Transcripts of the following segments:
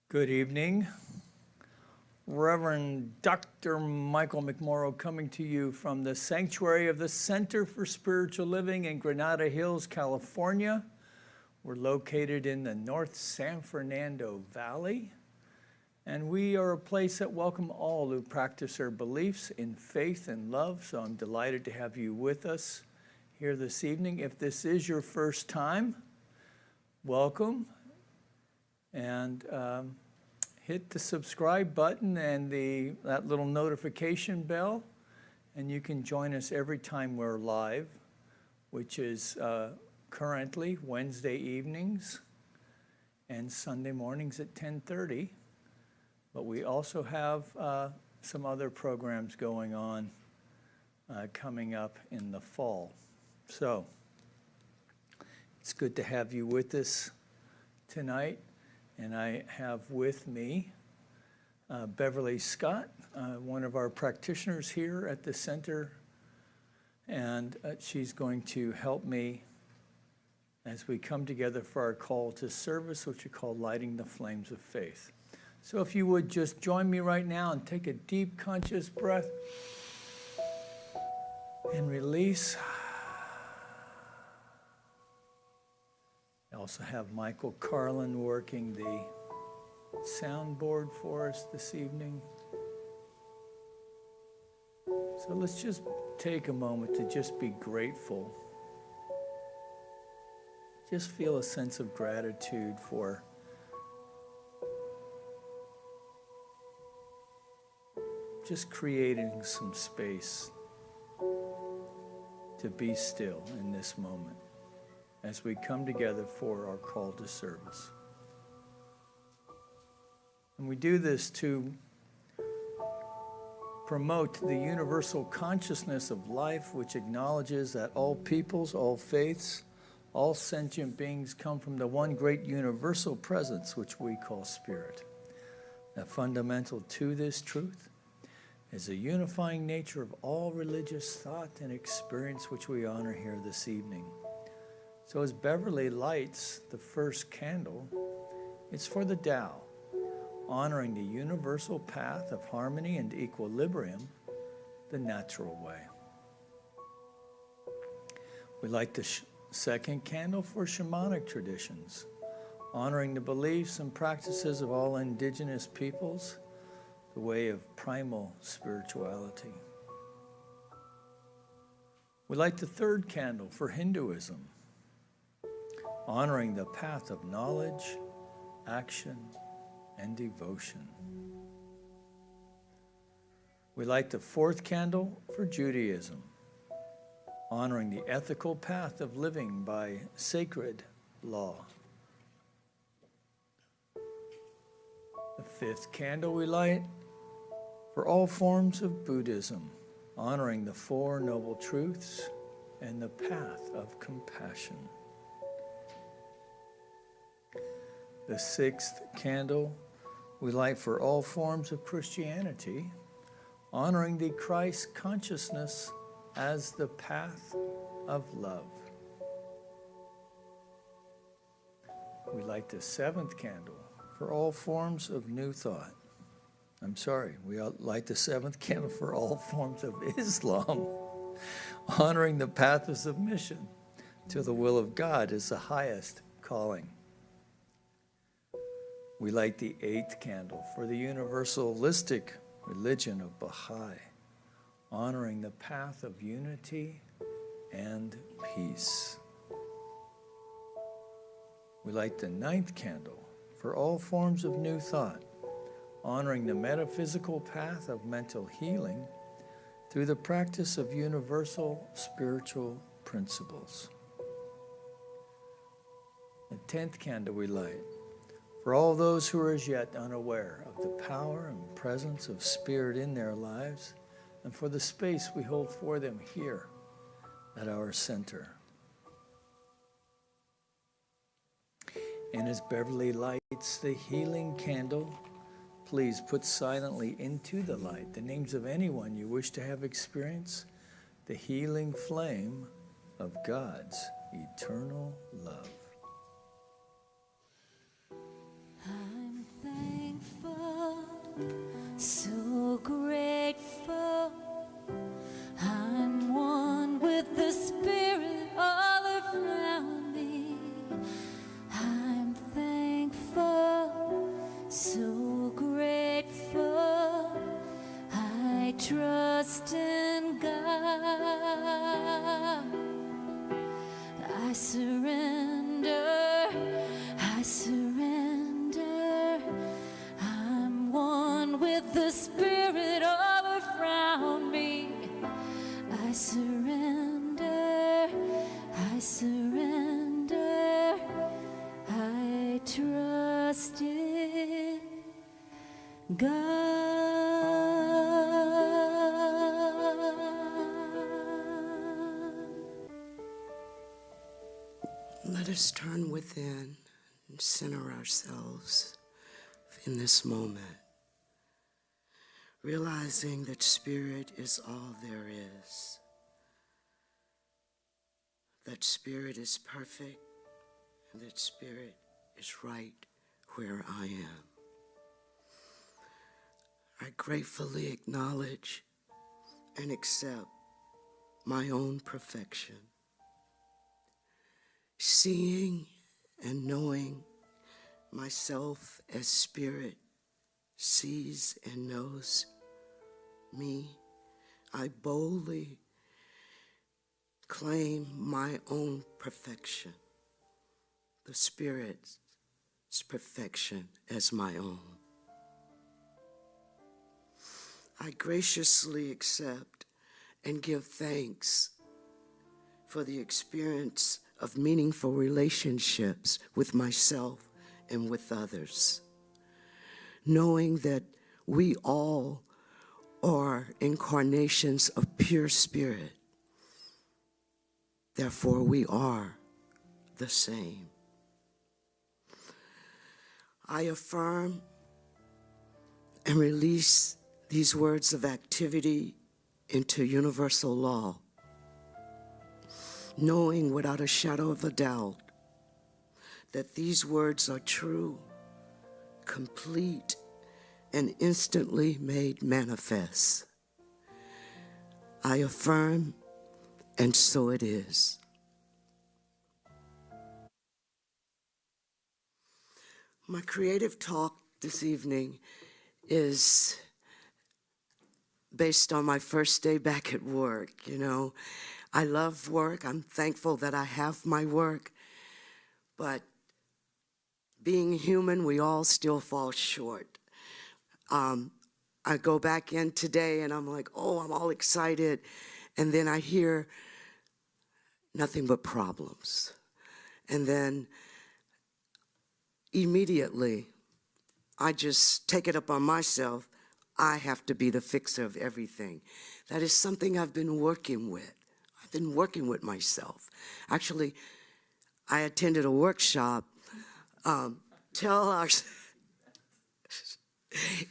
Good evening. Reverend Dr. Michael McMorrow coming to you from the sanctuary of the Center for Spiritual Living in Granada Hills, California. We're located in the North San Fernando Valley, and we are a place that welcomes all who practice their beliefs in faith and love, so I'm delighted to have you with us here this evening. If this is your first time, welcome. And hit the subscribe button and that little notification bell, and you can join us every time we're live, which is currently Wednesday evenings and Sunday mornings at 10:30. But we also have some other programs going on coming up in the fall. So it's good to have you with us tonight. And I have with me Beverly Scott, one of our practitioners here at the center, and she's going to help me as we come together for our call to service, which we call Lighting the Flames of Faith. So if you would just join me right now and take a deep conscious breath and release. I also have Michael Carlin working the soundboard for us this evening. So let's just take a moment to just be grateful. Just feel a sense of gratitude for just creating some space to be still in this moment as we come together for our call to service. And we do this to promote the universal consciousness of life, which acknowledges that all peoples, all faiths, all sentient beings come from the one great universal presence, which we call Spirit. Now, fundamental to this truth is the unifying nature of all religious thought and experience, which we honor here this evening. So as Beverly lights the first candle, it's for the Tao, honoring the universal path of harmony and equilibrium, the natural way. We light the second candle for shamanic traditions, honoring the beliefs and practices of all indigenous peoples, the way of primal spirituality. We light the third candle for Hinduism, honoring the path of knowledge, action, and devotion. We light the fourth candle for Judaism, honoring the ethical path of living by sacred law. The fifth candle we light for all forms of Buddhism, honoring the Four Noble Truths and the path of compassion. The sixth candle we light for all forms of Christianity, honoring the Christ consciousness as the path of love. We light the seventh candle for all forms of new thought. We light the seventh candle for all forms of Islam, honoring the path of submission to the will of God as the highest calling. We light the eighth candle for the universalistic religion of Baha'i, honoring the path of unity and peace. We light the ninth candle for all forms of new thought, honoring the metaphysical path of mental healing through the practice of universal spiritual principles. The 10th candle we light for all those who are as yet unaware of the power and presence of Spirit in their lives, and for the space we hold for them here at our center. And as Beverly lights the healing candle, please put silently into the light the names of anyone you wish to have experience the healing flame of God's eternal love. I'm thankful. I surrender, I surrender. I'm one with the Spirit all around me. I surrender, I surrender. I trust in God. Let us turn within and center ourselves in this moment, realizing that Spirit is all there is. That Spirit is perfect, and that Spirit is right where I am. I gratefully acknowledge and accept my own perfection, seeing and knowing myself as Spirit sees and knows me. I boldly claim my own perfection, the Spirit's perfection as my own. I graciously accept and give thanks for the experience of meaningful relationships with myself and with others, knowing that we all are incarnations of pure spirit. Therefore, we are the same. I affirm and release these words of activity into universal law, knowing without a shadow of a doubt that these words are true, complete, and instantly made manifest. I affirm, and so it is. My creative talk this evening is based on my first day back at work. You know, I love work. I'm thankful that I have my work. But being human, we all still fall short. I go back in today and I'm like, oh, I'm all excited. And then I hear nothing but problems. And then immediately, I just take it upon myself. I have to be the fixer of everything. That is something I've been working with. I've been working with myself. Actually, I attended a workshop.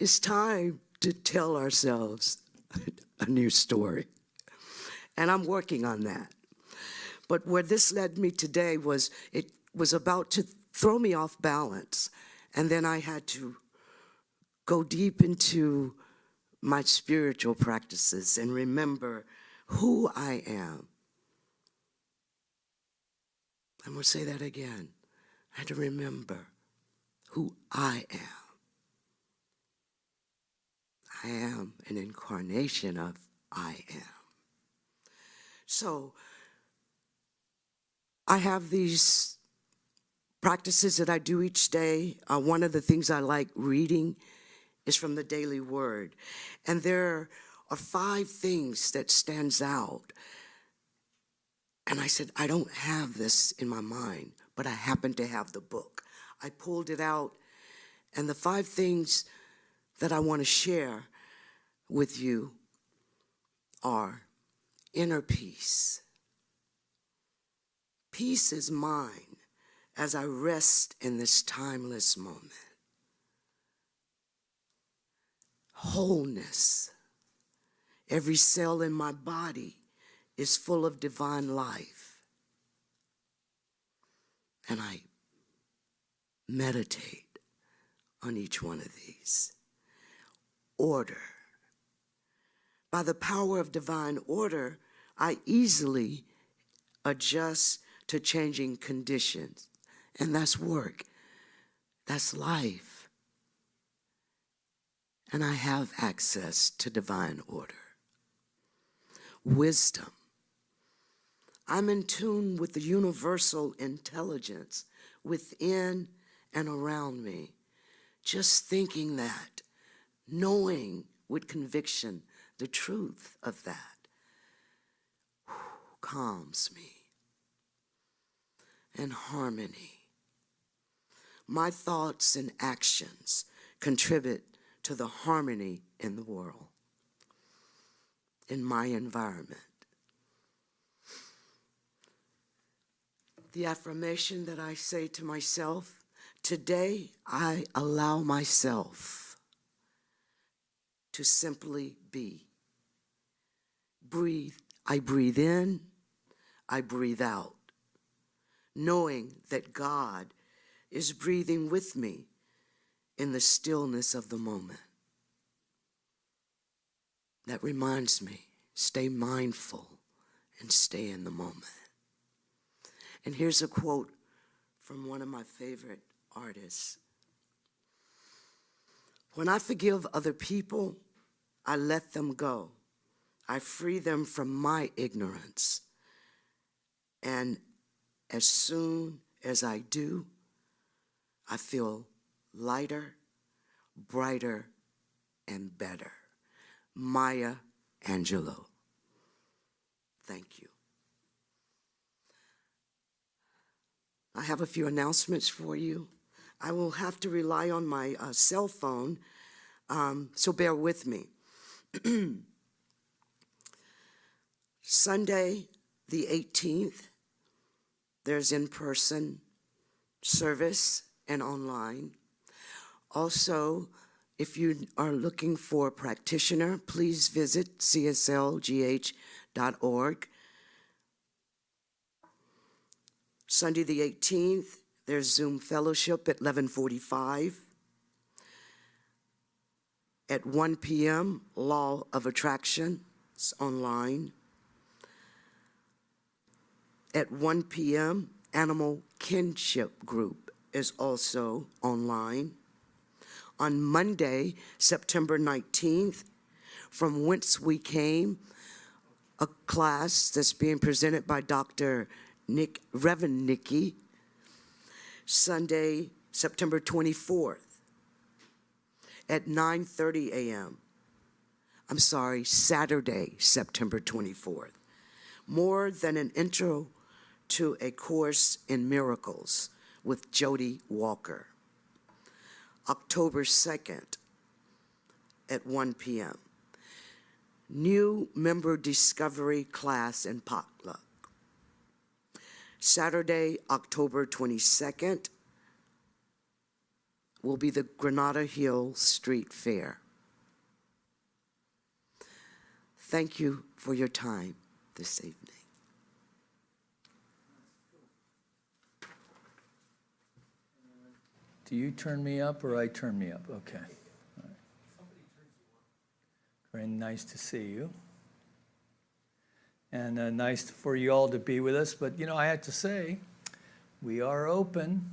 It's time to tell ourselves a new story. And I'm working on that. But where this led me today was, it was about to throw me off balance. And then I had to go deep into my spiritual practices and remember who I am. I'm going to say that again. I had to remember who I am. I am an incarnation of I am. So I have these practices that I do each day. One of the things I like reading is from the Daily Word. And there are 5 things that stands out. And I said, I don't have this in my mind, but I happen to have the book. I pulled it out, and the 5 things that I want to share with you are inner peace. Peace is mine as I rest in this timeless moment. Wholeness. Every cell in my body is full of divine life. And I meditate on each one of these. Order. By the power of divine order, I easily adjust to changing conditions. And that's work. That's life. And I have access to divine order. Wisdom. I'm in tune with the universal intelligence within and around me. Just thinking that, knowing with conviction the truth of that, calms me. And harmony. My thoughts and actions contribute to the harmony in the world, in my environment. The affirmation that I say to myself, today I allow myself to simply be. Breathe. I breathe in, I breathe out, knowing that God is breathing with me in the stillness of the moment. That reminds me, stay mindful and stay in the moment. And here's a quote from one of my favorite artists. When I forgive other people, I let them go. I free them from my ignorance. And as soon as I do, I feel lighter, brighter, and better. Maya Angelou. Thank you. I have a few announcements for you. I will have to rely on my cell phone, so bear with me. Sunday, the 18th, there's in-person service and online. Also, if you are looking for a practitioner, please visit CSLGH.org. Sunday the 18th, there's Zoom fellowship at 11:45. At 1 p.m., Law of Attraction, it's online. At 1 p.m., Animal Kinship Group is also online. On Monday, September 19th, From Whence We Came, a class that's being presented by Dr. Reverend Nikki. Sunday, September 24th at 9:30 a.m. Saturday, September 24th. More Than an Intro to a Course in Miracles with Jody Walker. October 2nd at 1 p.m. New Member Discovery Class and Potluck. Saturday, October 22nd, will be the Granada Hill Street Fair. Thank you for your time this evening. Do you turn me up or I turn me up? Okay. All right. Very nice to see you. And nice for you all to be with us. But, you know, I have to say, we are open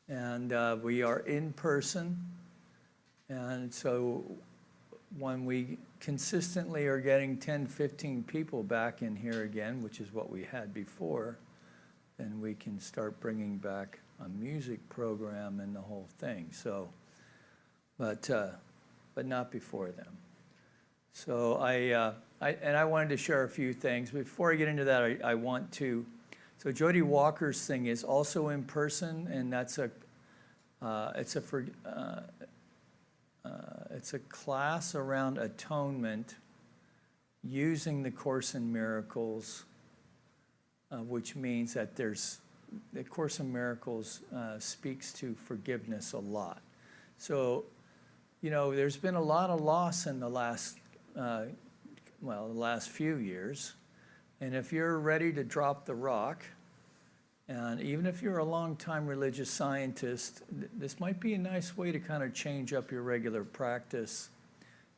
and we are in person. And so when we consistently are getting 10, 15 people back in here again, which is what we had before, then we can start bringing back a music program and the whole thing. So, but not before then. So I wanted to share a few things. Before I get into that, I want to. So Jody Walker's thing is also in person, and that's it's a class around atonement using the Course in Miracles, which means that the Course in Miracles speaks to forgiveness a lot. So, you know, there's been a lot of loss in the last few years. And if you're ready to drop the rock, and even if you're a long-time religious scientist, this might be a nice way to kind of change up your regular practice.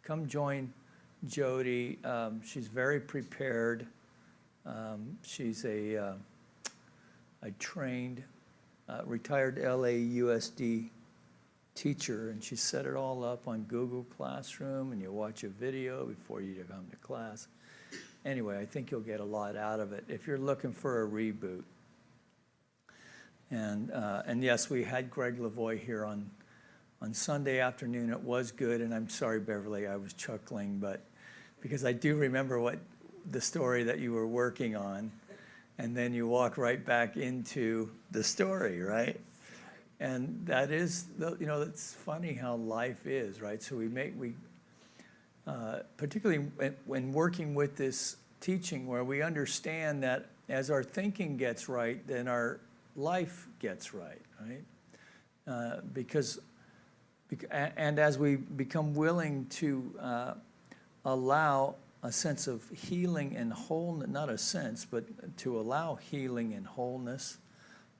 Come join Jody. She's very prepared. She's a trained, retired LAUSD teacher, and she set it all up on Google Classroom, and you watch a video before you come to class. anyway, I think you'll get a lot out of it if you're looking for a reboot. And yes, we had Greg Lavoie here on Sunday afternoon. It was good, and I'm sorry, Beverly, I was chuckling, but because I do remember what the story that you were working on, and then you walk right back into the story, right? And that is, it's funny how life is, right? So particularly when working with this teaching, where we understand that as our thinking gets right, then our life gets right, right? And as we become willing to allow a sense of healing and wholeness, not a sense, but to allow healing and wholeness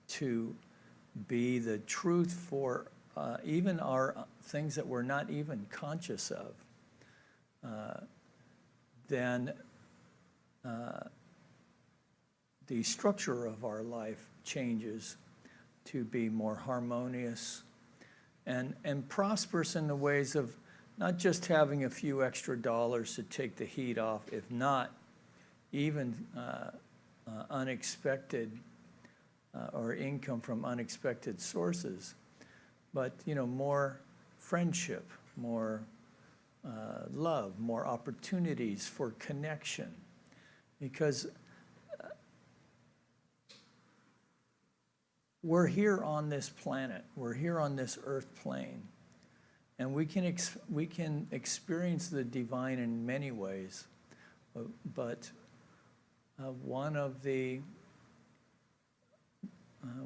to be the truth for even our things that we're not even conscious of, then the structure of our life changes to be more harmonious and prosperous in the ways of not just having a few extra dollars to take the heat off, if not even unexpected or income from unexpected sources, but more friendship, more love, more opportunities for connection, because we're here on this planet, we're here on this earth plane, and we can experience the divine in many ways, but one of the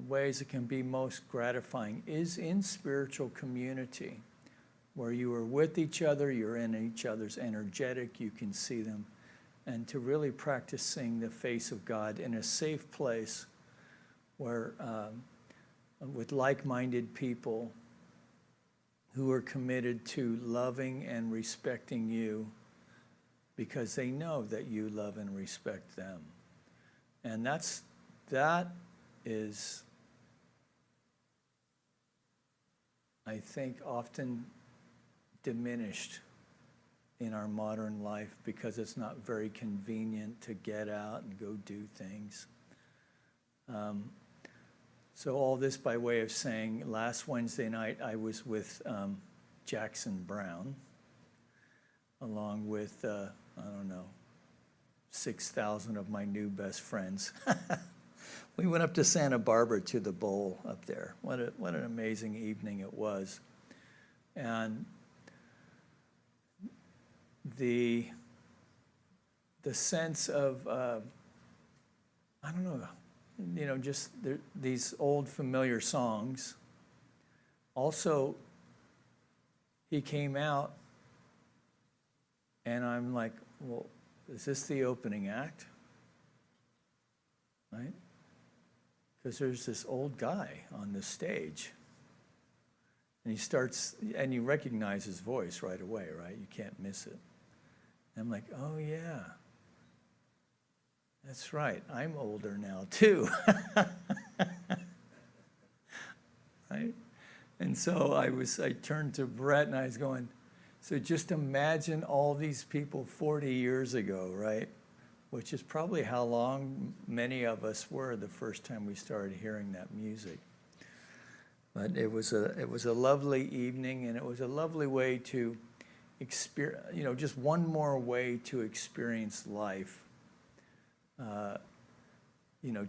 ways it can be most gratifying is in spiritual community, where you are with each other, you're in each other's energetic, you can see them, and to really practice seeing the face of God in a safe place where with like-minded people who are committed to loving and respecting you because they know that you love and respect them. And that is, I think, often diminished in our modern life because it's not very convenient to get out and go do things. So all this by way of saying, last Wednesday night I was with Jackson Brown, along with, 6,000 of my new best friends. We went up to Santa Barbara to the bowl up there. What an amazing evening it was. And the sense of, just these old familiar songs. Also, he came out, and I'm like, well, is this the opening act? Right? Because there's this old guy on the stage. And he starts, and you recognize his voice right away, right? You can't miss it. And I'm like, oh, yeah. That's right, I'm older now too. Right? And so I turned to Brett and I was going, so just imagine all these people 40 years ago, right? Which is probably how long many of us were the first time we started hearing that music. But it was a lovely evening, and it was a lovely way to experience, just one more way to experience life.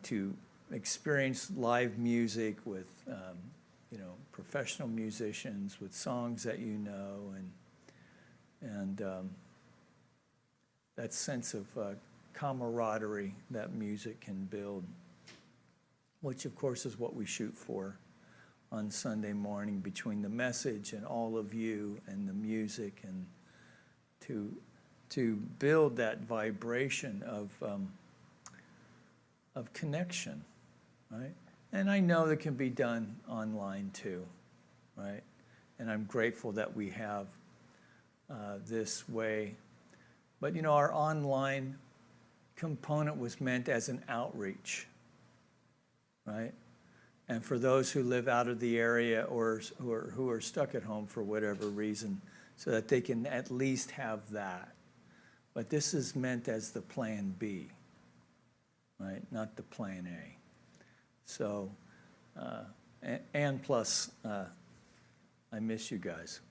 To experience live music with, professional musicians, with songs that you know, and that sense of camaraderie that music can build, which of course is what we shoot for on Sunday morning between the message and all of you and the music, and to build that vibration of connection, right? And I know that can be done online too, right? And I'm grateful that we have this way. But our online component was meant as an outreach, right? And for those who live out of the area or who are stuck at home for whatever reason, so that they can at least have that. But this is meant as the plan B, right? Not the plan A. So, and plus, I miss you guys.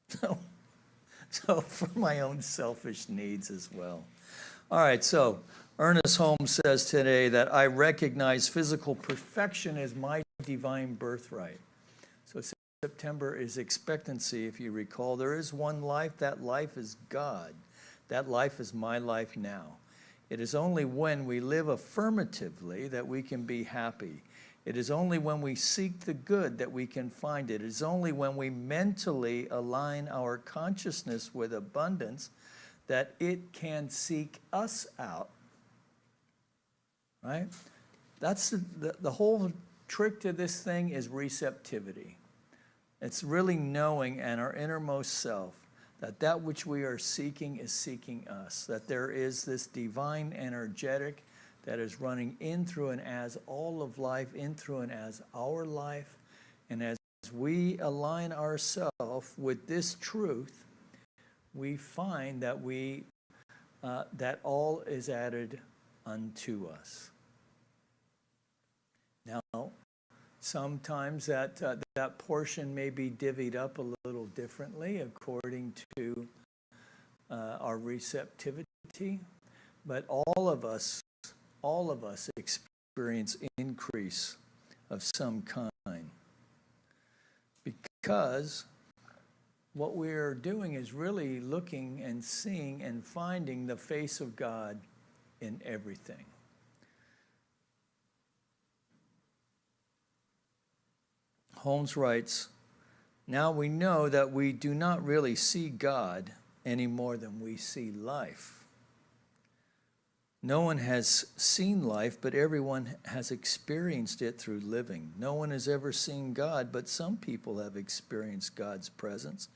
So for my own selfish needs as well. All right, so Ernest Holmes says today that I recognize physical perfection as my divine birthright. So September is expectancy, if you recall. There is one life, that life is God. That life is my life now. It is only when we live affirmatively that we can be happy. It is only when we seek the good that we can find it. It is only when we mentally align our consciousness with abundance that it can seek us out. Right? That's the whole trick to this thing is receptivity. It's really knowing in our innermost self that that which we are seeking is seeking us, that there is this divine energetic that is running in through and as all of life, in through and as our life. And as we align ourselves with this truth, we find that that all is added unto us. Now, sometimes that portion may be divvied up a little differently according to our receptivity, but all of us experience increase of some kind, because what we're doing is really looking and seeing and finding the face of God in everything. Holmes writes, now we know that we do not really see God any more than we see life. No one has seen life, but everyone has experienced it through living. No one has ever seen God, but some people have experienced God's presence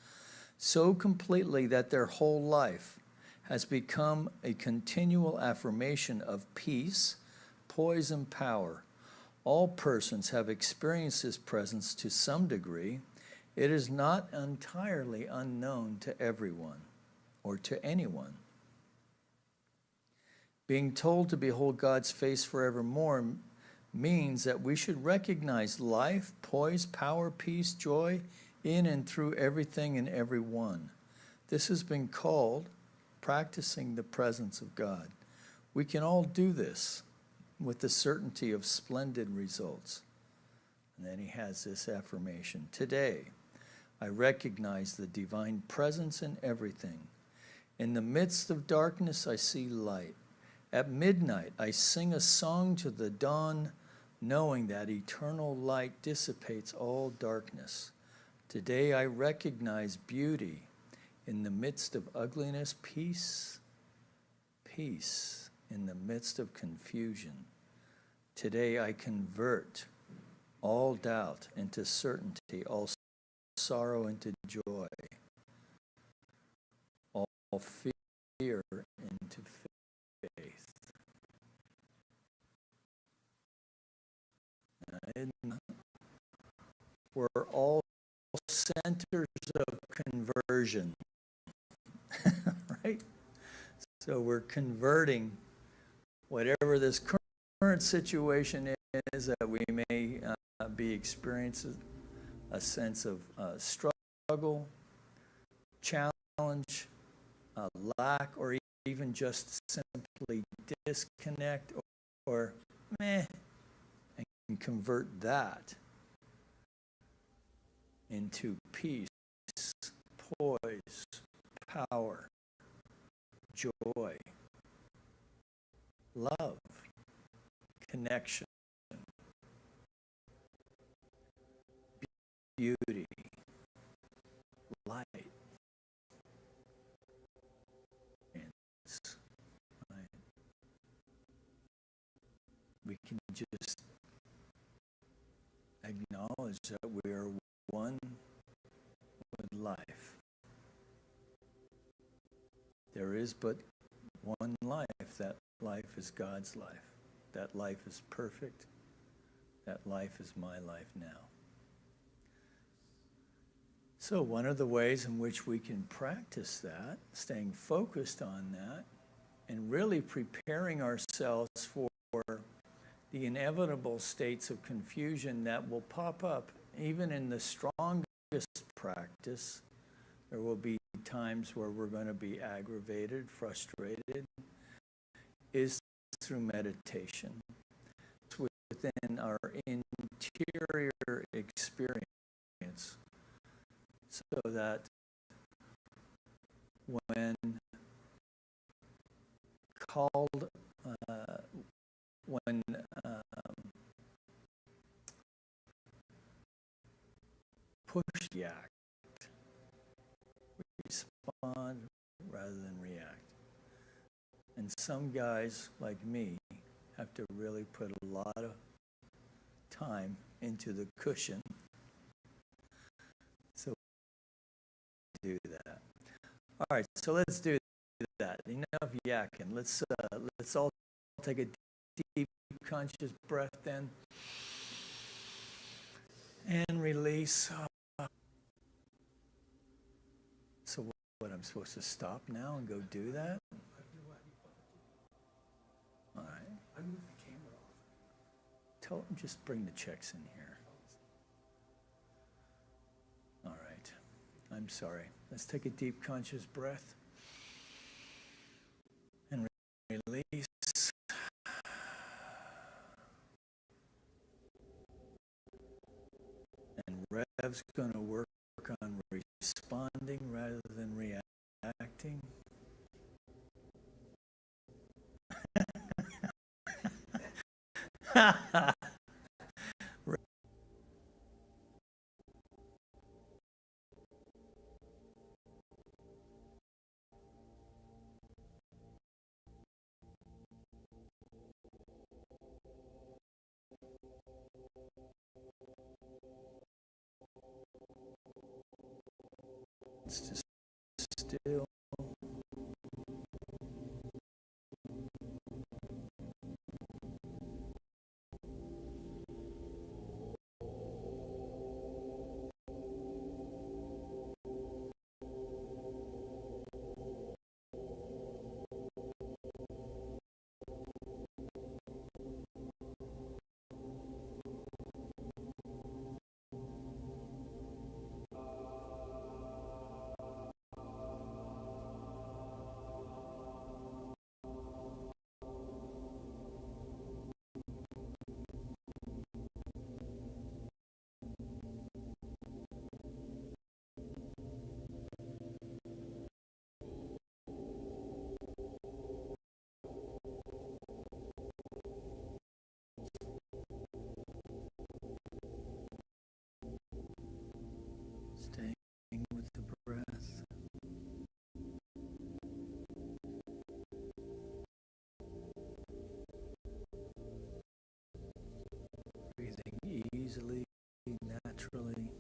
so completely that their whole life has become a continual affirmation of peace, poise, and power. All persons have experienced His presence to some degree. It is not entirely unknown to everyone or to anyone. Being told to behold God's face forevermore means that we should recognize life, poise, power, peace, joy in and through everything and everyone. This has been called practicing the presence of God. We can all do this with the certainty of splendid results. And then he has this affirmation. Today, I recognize the divine presence in everything. In the midst of darkness, I see light. At midnight, I sing a song to the dawn, knowing that eternal light dissipates all darkness. Today, I recognize beauty in the midst of ugliness, peace in the midst of confusion. Today, I convert all doubt into certainty, all sorrow into joy, all fear into faith. And we're all centers of conversion, right? So we're converting whatever this current situation is that we may be experiencing a sense of struggle, challenge, lack, or even just simply disconnect or meh, and convert that into peace, poise, power, joy, love, connection, beauty, light. Right. We can just acknowledge that we are one with life. There is but one life. That life is God's life. That life is perfect. That life is my life now. So one of the ways in which we can practice that, staying focused on that, and really preparing ourselves for the inevitable states of confusion that will pop up, even in the strongest practice, there will be times where we're going to be aggravated, frustrated, is through meditation. It's within our interior experience, so that when called, when pushed to act, respond rather than react. And some guys like me have to really put a lot of time into the cushion. So do that. All right, so let's do that. Enough yakking. Let's all take a deep conscious breath then, and release. So what, I'm supposed to stop now and go do that? All right. I moved the camera off. Tell them just bring the checks in here. All right. I'm sorry. Let's take a deep conscious breath and release. And Rev's going to work on responding rather than reacting. It's just still. Staying with the breath. Breathing easily, naturally.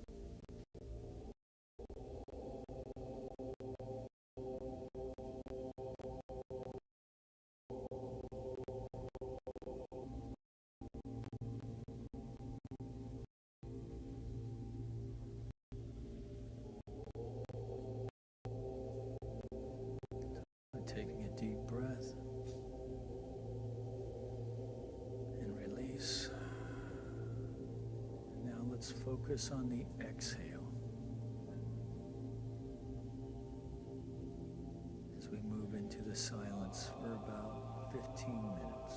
Taking a deep breath and release. Now let's focus on the exhale as we move into the silence for about 15 minutes.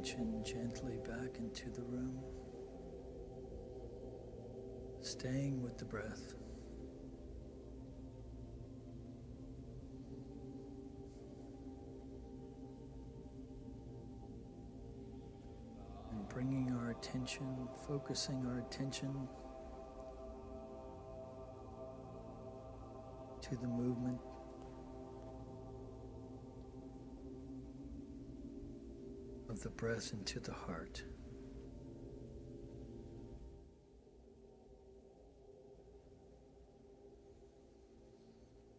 attention gently back into the room, staying with the breath. And bringing our attention, focusing our attention to the movement of the breath into the heart.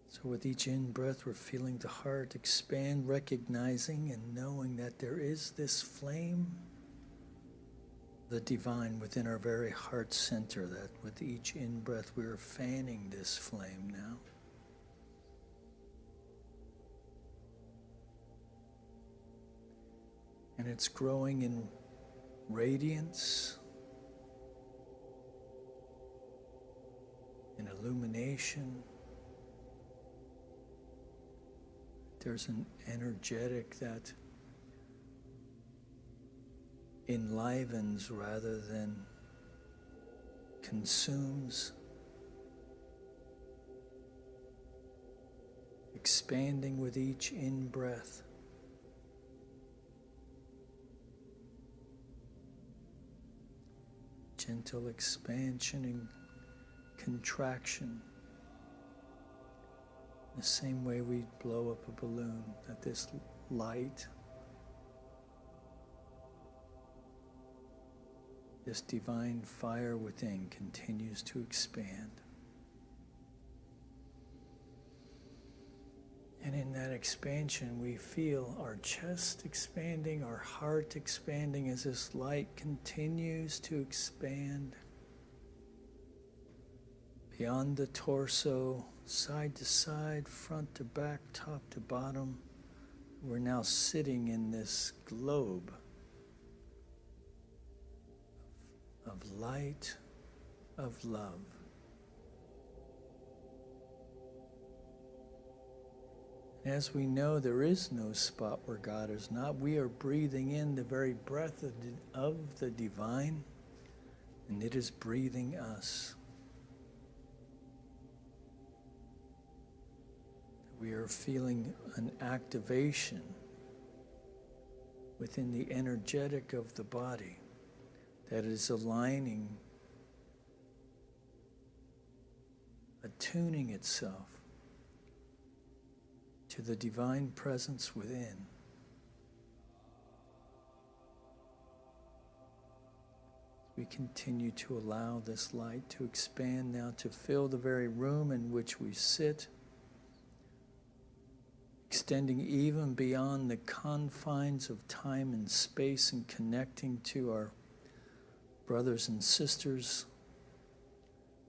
So with each in-breath, we're feeling the heart expand, recognizing and knowing that there is this flame, the divine within our very heart center, that with each in-breath, we are fanning this flame now. And it's growing in radiance, in illumination. There's an energetic that enlivens rather than consumes, expanding with each in-breath. Gentle expansion and contraction. The same way we blow up a balloon, that this light, this divine fire within continues to expand. And in that expansion, we feel our chest expanding, our heart expanding as this light continues to expand beyond the torso, side to side, front to back, top to bottom. We're now sitting in this globe of light, of love. As we know, there is no spot where God is not. We are breathing in the very breath of the divine, and it is breathing us. We are feeling an activation within the energetic of the body that is aligning, attuning itself to the divine presence within. We continue to allow this light to expand now to fill the very room in which we sit, extending even beyond the confines of time and space and connecting to our brothers and sisters,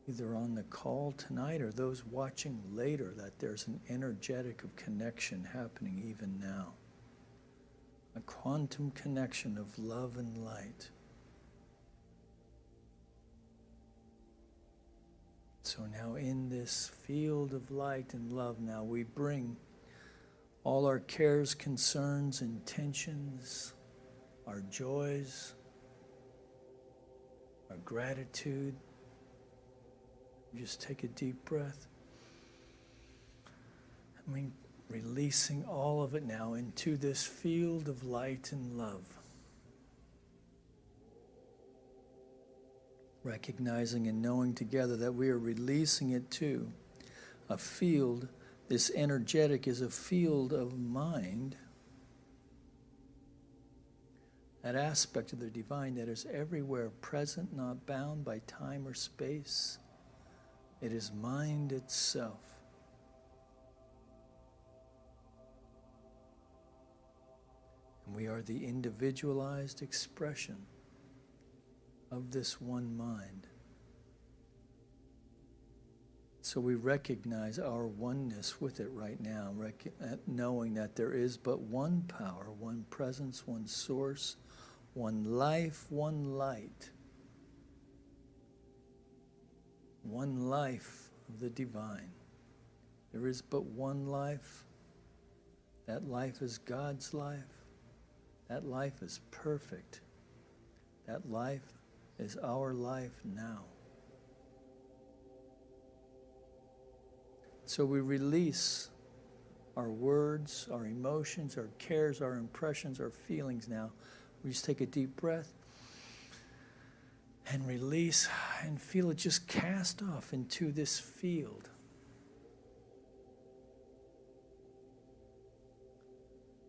either on the call tonight or those watching later, that there's an energetic of connection happening even now. A quantum connection of love and light. So now in this field of light and love, now we bring all our cares, concerns, intentions, our joys, our gratitude. Just take a deep breath. I mean, releasing all of it now into this field of light and love. Recognizing and knowing together that we are releasing it to a field. This energetic is a field of mind. That aspect of the divine that is everywhere present, not bound by time or space. It is mind itself. And we are the individualized expression of this one mind. So we recognize our oneness with it right now, knowing that there is but one power, one presence, one source, one life, one light. One life of the divine. There is but one life. That life is God's life. That life is perfect. That life is our life now. So we release our words, our emotions, our cares, our impressions, our feelings now. We just take a deep breath and release and feel it just cast off into this field.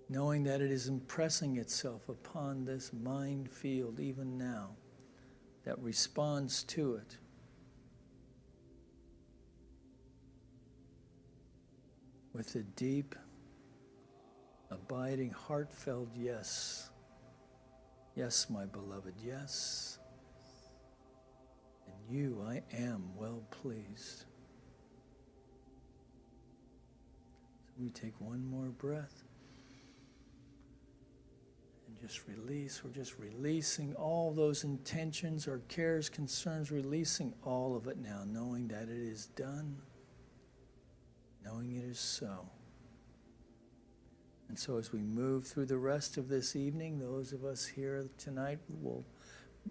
Knowing that it is impressing itself upon this mind field even now that responds to it. With a deep, abiding, heartfelt yes. Yes, my beloved, yes. And you, I am well pleased. So we take one more breath. Just release. We're just releasing all those intentions, our cares, concerns, releasing all of it now, knowing that it is done, knowing it is so. And so as we move through the rest of this evening, those of us here tonight,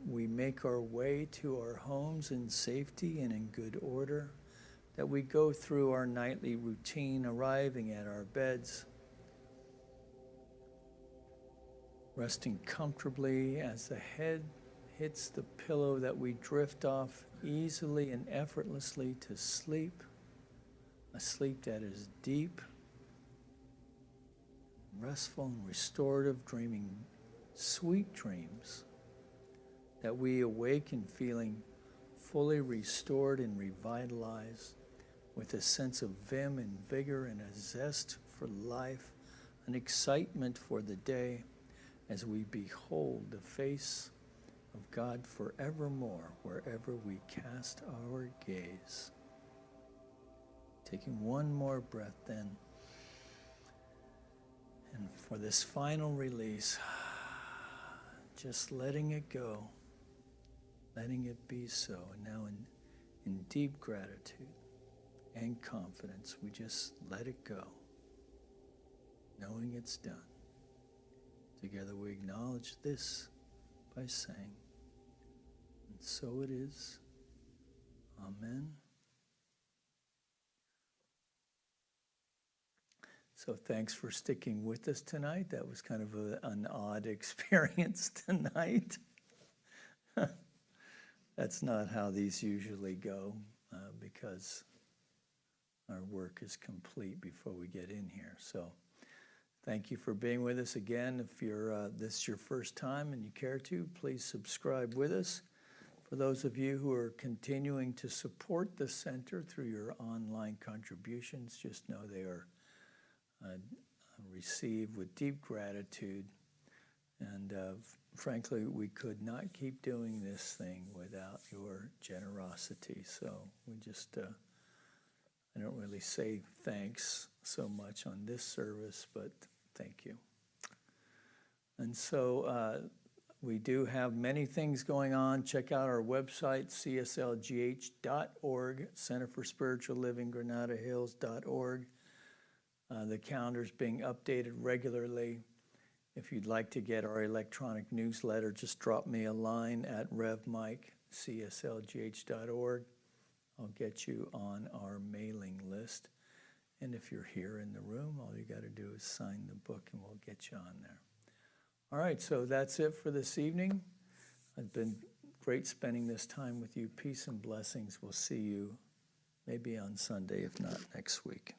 we make our way to our homes in safety and in good order, that we go through our nightly routine, arriving at our beds, resting comfortably as the head hits the pillow, that we drift off easily and effortlessly to sleep, a sleep that is deep, restful and restorative, dreaming sweet dreams, that we awaken feeling fully restored and revitalized with a sense of vim and vigor and a zest for life, an excitement for the day, as we behold the face of God forevermore, wherever we cast our gaze. Taking one more breath then. And for this final release, just letting it go, letting it be so. And now in deep gratitude and confidence, we just let it go, knowing it's done. Together we acknowledge this by saying, and so it is. Amen. So thanks for sticking with us tonight. That was kind of an odd experience tonight. That's not how these usually go, because our work is complete before we get in here. So thank you for being with us again. If this is your first time and you care to, please subscribe with us. For those of you who are continuing to support the center through your online contributions, just know they are received with deep gratitude. And frankly, we could not keep doing this thing without your generosity. So we just, I don't really say thanks so much on this service, but thank you. And so we do have many things going on. Check out our website, CSLGH.org, Center for Spiritual Living, GranadaHills.org. The calendar's being updated regularly. If you'd like to get our electronic newsletter, just drop me a line at revmike@cslgh.org. I'll get you on our mailing list. And if you're here in the room, all you got to do is sign the book and we'll get you on there. All right, so that's it for this evening. It's been great spending this time with you. Peace and blessings. We'll see you maybe on Sunday, if not next week.